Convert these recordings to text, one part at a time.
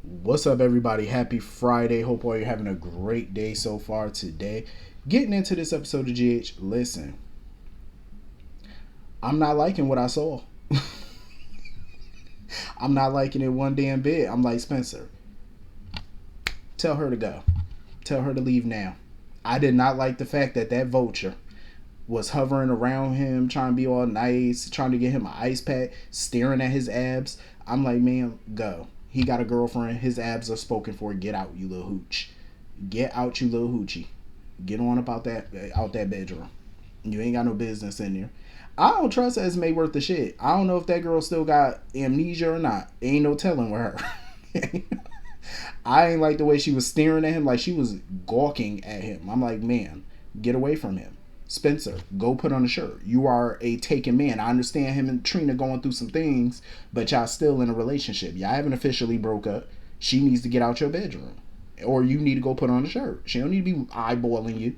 What's up, everybody? Happy Friday. Hope all you're having a great day so far today. Getting into this episode of GH, listen, I'm not liking what I saw. I'm not liking it one damn bit. I'm like, Spencer, tell her to go. Tell her to leave now. I did not like the fact that that vulture was hovering around him, trying to be all nice, trying to get him an ice pack, staring at his abs. I'm like, man, go. He got a girlfriend. His abs are spoken for. Get out, you little hooch. Get out, you little hoochie. Get on about that out that bedroom. You ain't got no business in there. I don't trust Esme worth the shit. I don't know if that girl still got amnesia or not. Ain't no telling with her. I ain't like the way she was staring at him, like she was gawking at him. I'm like, man, get away from him. Spencer, go put on a shirt. You are a taken man. I understand him and Trina going through some things, but y'all still in a relationship. Y'all haven't officially broke up. She needs to get out your bedroom. Or you need to go put on a shirt. She don't need to be eyeballing you.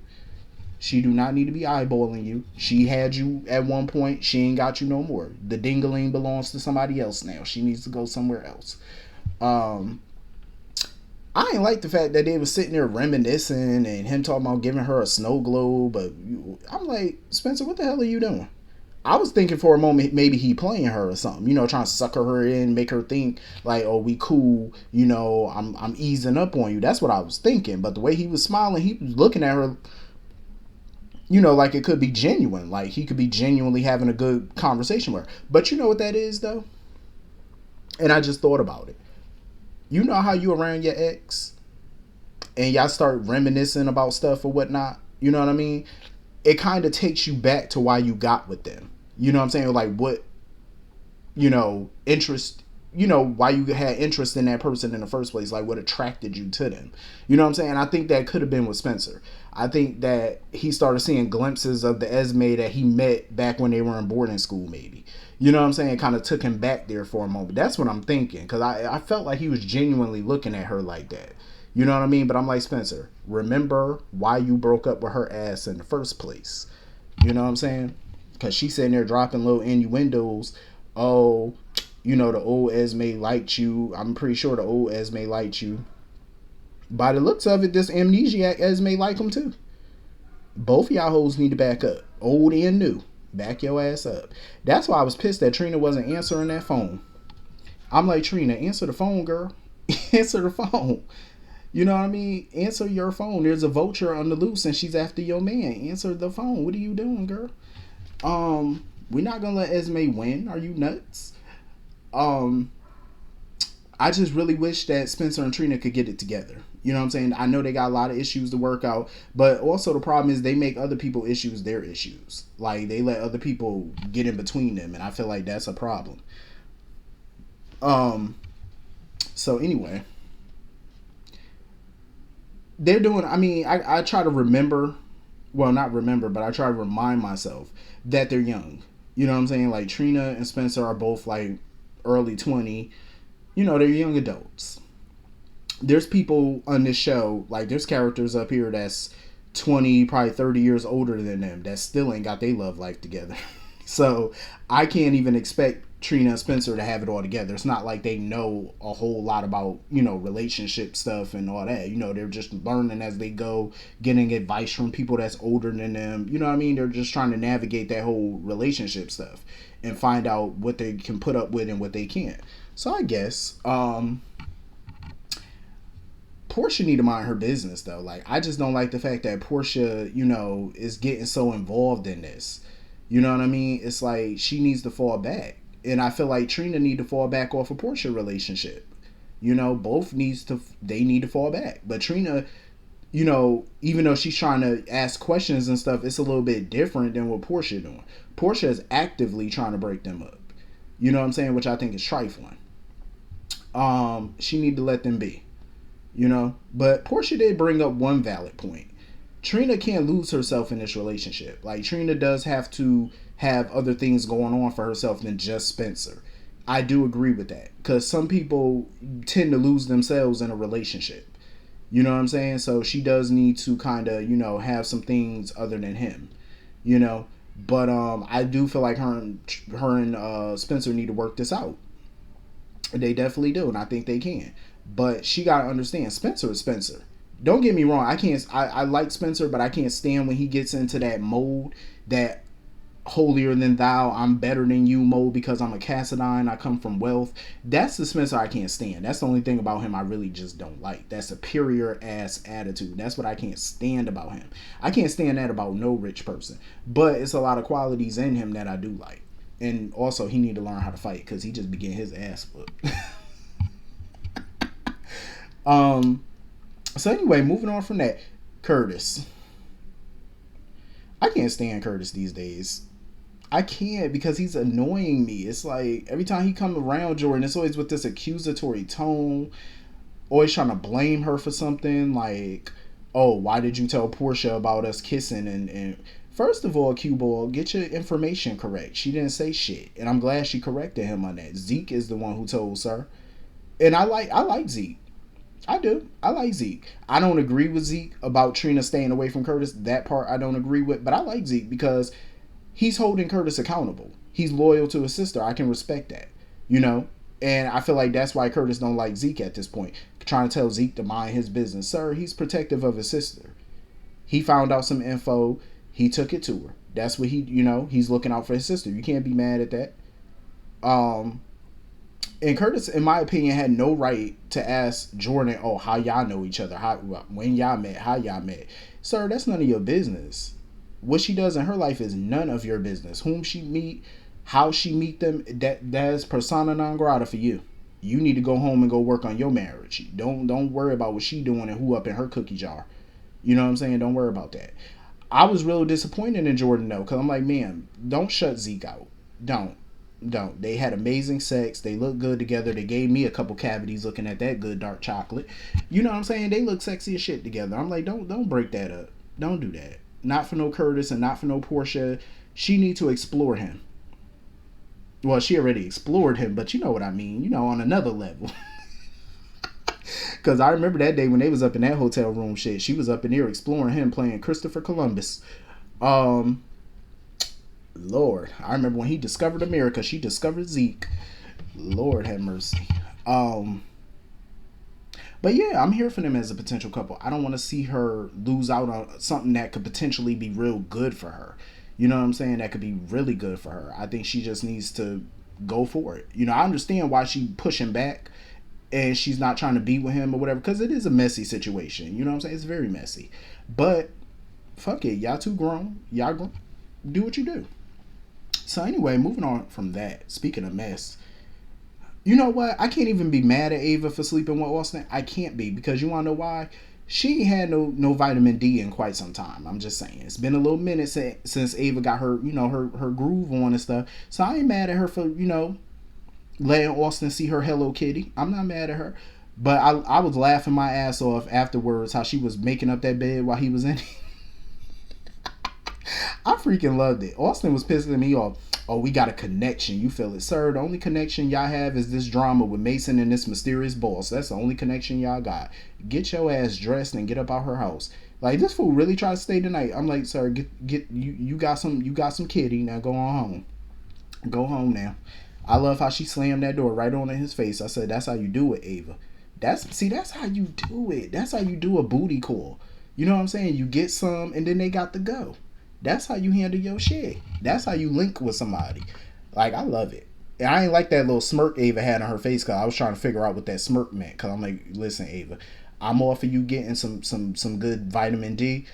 She do not need to be eyeballing you. She had you at one point. She ain't got you no more. The dingaling belongs to somebody else now. She needs to go somewhere else. Um, I ain't like the fact that they was sitting there reminiscing and him talking about giving her a snow globe. But I'm like, Spencer, what the hell are you doing? I was thinking for a moment maybe he playing her or something, trying to sucker her in, make her think like, oh, we cool, I'm easing up on you. That's what I was thinking. But the way he was smiling, he was looking at her, like it could be genuine. Like he could be genuinely having a good conversation with her. But you know what that is though? And I just thought about it. You know how you around your ex and y'all start reminiscing about stuff or whatnot? You know what I mean? It kind of takes you back to why you got with them. You know what I'm saying? Like what, interest, why you had interest in that person in the first place, like what attracted you to them. You know what I'm saying? I think that could have been with Spencer. I think that he started seeing glimpses of the Esme that he met back when they were in boarding school, maybe. You know what I'm saying? It kind of took him back there for a moment. That's what I'm thinking. Because I felt like he was genuinely looking at her like that. You know what I mean? But I'm like, Spencer, remember why you broke up with her ass in the first place. You know what I'm saying? Because she's sitting there dropping little innuendos. Oh, the old Esme liked you. I'm pretty sure the old Esme liked you. By the looks of it, this amnesiac Esme like him too. Both of y'all hoes need to back up. Old and new. Back your ass up. That's why I was pissed that Trina wasn't answering that phone. I'm like, Trina, answer the phone, girl. Answer the phone. You know what I mean? Answer your phone. There's a vulture on the loose and she's after your man. Answer the phone. What are you doing, girl? We're not gonna let Esme win. Are you nuts? Um, I just really wish that Spencer and Trina could get it together. You know what I'm saying? I know they got a lot of issues to work out, but also the problem is they make other people issues their issues. Like they let other people get in between them, and I feel like that's a problem. Um, so anyway, they're doing. I mean, I try to remember, well, not remember, but I try to remind myself that they're young. You know what I'm saying? Like Trina and Spencer are both like early 20. They're young adults. There's people on this show, like there's characters up here that's 20, probably 30 years older than them that still ain't got their love life together. So I can't even expect Trina and Spencer to have it all together. It's not like they know a whole lot about, relationship stuff and all that. They're just learning as they go, getting advice from people that's older than them. You know what I mean? They're just trying to navigate that whole relationship stuff and find out what they can put up with and what they can't. So I guess Portia need to mind her business though. Like I just don't like the fact that Portia, is getting so involved in this. You know what I mean? It's like she needs to fall back. And I feel like Trina need to fall back off a Portia relationship. Both they need to fall back. But Trina, even though she's trying to ask questions and stuff, it's a little bit different than what Portia doing. Portia is actively trying to break them up. You know what I'm saying? Which I think is trifling. She need to let them be. But Portia did bring up one valid point. Trina can't lose herself in this relationship. Like Trina does have to have other things going on for herself than just Spencer. I do agree with that because some people tend to lose themselves in a relationship. You know what I'm saying? So she does need to kind of, have some things other than him. You know, but I do feel like her and Spencer need to work this out. They definitely do, and I think they can. But she gotta understand Spencer is Spencer. Don't get me wrong. I like Spencer, but I can't stand when he gets into that mode, that holier than thou, I'm better than you mode because I'm a Cassadine, I come from wealth. That's the Spencer I can't stand. That's the only thing about him I really just don't like. That superior ass attitude. That's what I can't stand about him. I can't stand that about no rich person. But it's a lot of qualities in him that I do like. And also he need to learn how to fight because he just be getting his ass whooped. So anyway, moving on from that, Curtis. I can't stand Curtis these days. I can't because he's annoying me. It's like every time he come around Jordan, it's always with this accusatory tone, always trying to blame her for something. Like, oh, why did you tell Portia about us kissing? And first of all, Cue Ball, get your information correct. She didn't say shit, and I'm glad she corrected him on that. Zeke is the one who told her, and I like Zeke. I do. I like Zeke. I don't agree with Zeke about Trina staying away from Curtis. That part I don't agree with, but I like Zeke because he's holding Curtis accountable. He's loyal to his sister. I can respect that, you know. And I feel like that's why Curtis don't like Zeke at this point. Trying to tell Zeke to mind his business. Sir, he's protective of his sister. He found out some info. He took it to her. That's what he's looking out for his sister. You can't be mad at that. And Curtis, in my opinion, had no right to ask Jordan, oh, how y'all know each other, when y'all met, how y'all met. Sir, that's none of your business. What she does in her life is none of your business. Whom she meet, how she meet them, that's persona non grata for you. You need to go home and go work on your marriage. Don't worry about what she doing and who up in her cookie jar. You know what I'm saying? Don't worry about that. I was real disappointed in Jordan though, because I'm like, man, don't shut Zeke out. Don't. They had amazing sex. They look good together. They gave me a couple cavities looking at that good dark chocolate. You know what I'm saying? They look sexy as shit together. I'm like, don't break that up. Don't do that. Not for no Curtis and not for no Portia. She need to explore him. Well, she already explored him, but you know what I mean. You know, on another level. Because I remember that day when they was up in that hotel room shit. She was up in there exploring him, playing Christopher Columbus. Lord, I remember when he discovered America, she discovered Zeke. Lord have mercy. But yeah, I'm here for them as a potential couple. I don't want to see her lose out on something that could potentially be real good for her. You know what I'm saying? That could be really good for her. I think she just needs to go for it. You know, I understand why she pushing back and she's not trying to be with him or whatever, because it is a messy situation. You know what I'm saying? It's very messy. But fuck it, y'all too grown. Y'all do what you do. So anyway, moving on from that, speaking of mess, you know what? I can't even be mad at Ava for sleeping with Austin. I can't be, because you want to know why? She ain't had no vitamin D in quite some time. I'm just saying. It's been a little minute since Ava got her, her groove on and stuff. So I ain't mad at her for, letting Austin see her Hello Kitty. I'm not mad at her. But I was laughing my ass off afterwards how she was making up that bed while he was in it. I freaking loved it. Austin was pissing me off. Oh, we got a connection. You feel it, sir? The only connection y'all have is this drama with Mason and this mysterious boss. That's the only connection y'all got. Get your ass dressed and get up out her house. Like, this fool really tried to stay tonight. I'm like, sir, get you got some kitty. Now go on home. Go home now. I love how she slammed that door right on in his face. I said, that's how you do it, Ava. That's how you do it. That's how you do a booty call. You know what I'm saying? You get some and then they got to go. That's how you handle your shit. That's how you link with somebody. Like, I love it. And I ain't like that little smirk Ava had on her face, because I was trying to figure out what that smirk meant. Because I'm like, listen, Ava, I'm all for you getting some good vitamin D.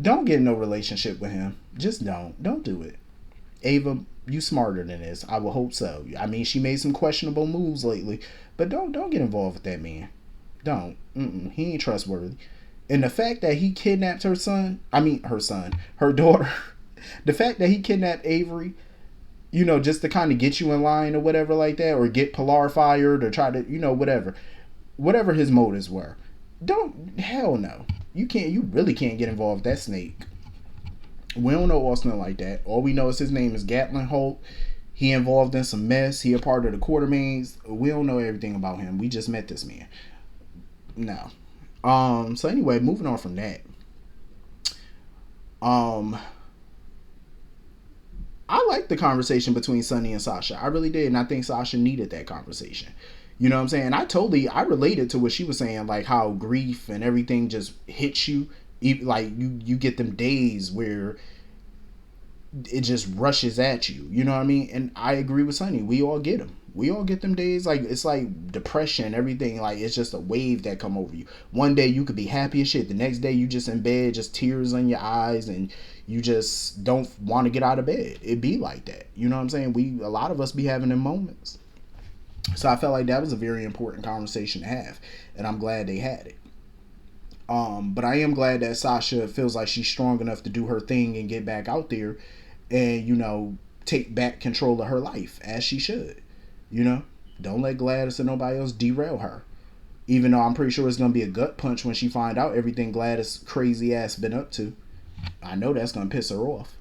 Don't get in no relationship with him. Just don't. Don't do it. Ava, you smarter than this. I would hope so. I mean, she made some questionable moves lately. But don't get involved with that man. Don't. He ain't trustworthy. And the fact that he kidnapped her daughter, the fact that he kidnapped Avery, just to kind of get you in line or whatever like that, or get Pilar fired or try to, whatever his motives were. Hell no. You really can't get involved with that snake. We don't know Austin like that. All we know is his name is Gatlin Holt. He involved in some mess. He a part of the Quartermains. We don't know everything about him. We just met this man. No. So anyway, moving on from that. I liked the conversation between Sonny and Sasha. I really did, and I think Sasha needed that conversation. You know what I'm saying? I related to what she was saying, like how grief and everything just hits you. Like you get them days where it just rushes at you. You know what I mean? And I agree with Sonny. We all get them. We all get them days. Like it's like depression, everything. Like it's just a wave that come over you. One day you could be happy as shit. The next day you just in bed, just tears in your eyes, and you just don't want to get out of bed. It be like that. You know what I'm saying? A lot of us be having them moments. So I felt like that was a very important conversation to have, and I'm glad they had it. But I am glad that Sasha feels like she's strong enough to do her thing and get back out there and, take back control of her life as she should. You know, don't let Gladys or nobody else derail her. Even though I'm pretty sure it's gonna be a gut punch when she find out everything Gladys crazy ass been up to. I know that's gonna piss her off.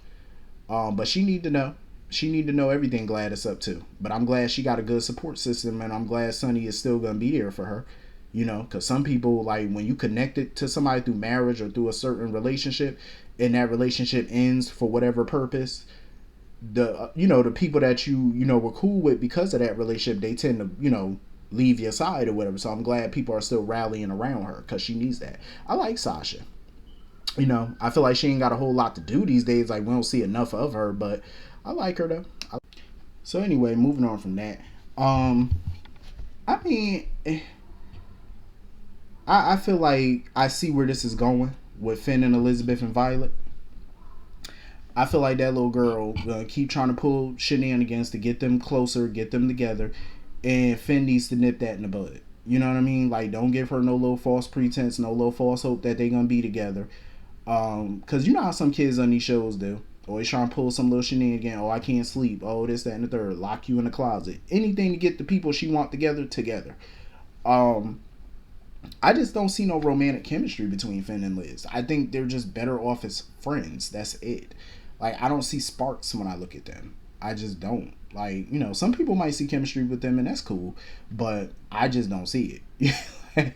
But she need to know. She need to know everything Gladys up to. But I'm glad she got a good support system, and I'm glad Sonny is still gonna be there for her. Because some people, like, when you connect it to somebody through marriage or through a certain relationship, and that relationship ends for whatever purpose, the people that you were cool with because of that relationship, they tend to leave your side or whatever. So I'm glad people are still rallying around her because she needs that. I like Sasha. I feel like she ain't got a whole lot to do these days. Like, we don't see enough of her, but I like her though. So anyway, moving on from that. I mean, I feel like I see where this is going with Finn and Elizabeth and Violet. I feel like that little girl gonna keep trying to pull shenanigans to get them closer, get them together, and Finn needs to nip that in the bud. You know what I mean? Like, don't give her no little false pretense, no little false hope that they gonna be together. Cause you know how some kids on these shows do. Always trying to pull some little shenanigan. Oh, I can't sleep. Oh, this, that, and the third. Lock you in the closet. Anything to get the people she want together. I just don't see no romantic chemistry between Finn and Liz. I think they're just better off as friends. That's it. Like, I don't see sparks when I look at them. I just don't. Like, some people might see chemistry with them, and that's cool, but I just don't see it. I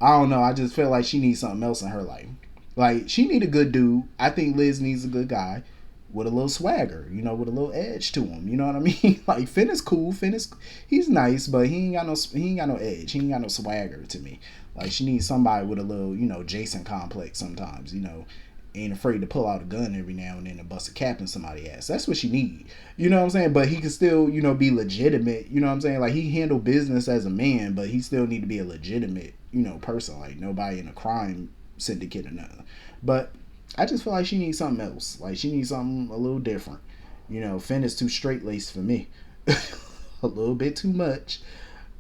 don't know. I just feel like she needs something else in her life. Like, she need a good dude. I think Liz needs a good guy with a little swagger, with a little edge to him. You know what I mean? Like, Finn is cool. He's nice, but he ain't got no edge. He ain't got no swagger to me. Like, she needs somebody with a little, Jason complex sometimes, ain't afraid to pull out a gun every now and then and bust a cap in somebody's ass. That's what she need. You know what I'm saying? But he can still, be legitimate. You know what I'm saying? Like, he handle business as a man, but he still need to be a legitimate, person. Like, nobody in a crime syndicate or nothing. But I just feel like she needs something else. Like, she needs something a little different. Finn is too straight-laced for me. A little bit too much.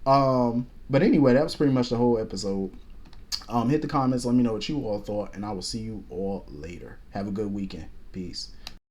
But anyway, that was pretty much the whole episode. Hit the comments, let me know what you all thought, and I will see you all later. Have a good weekend. Peace.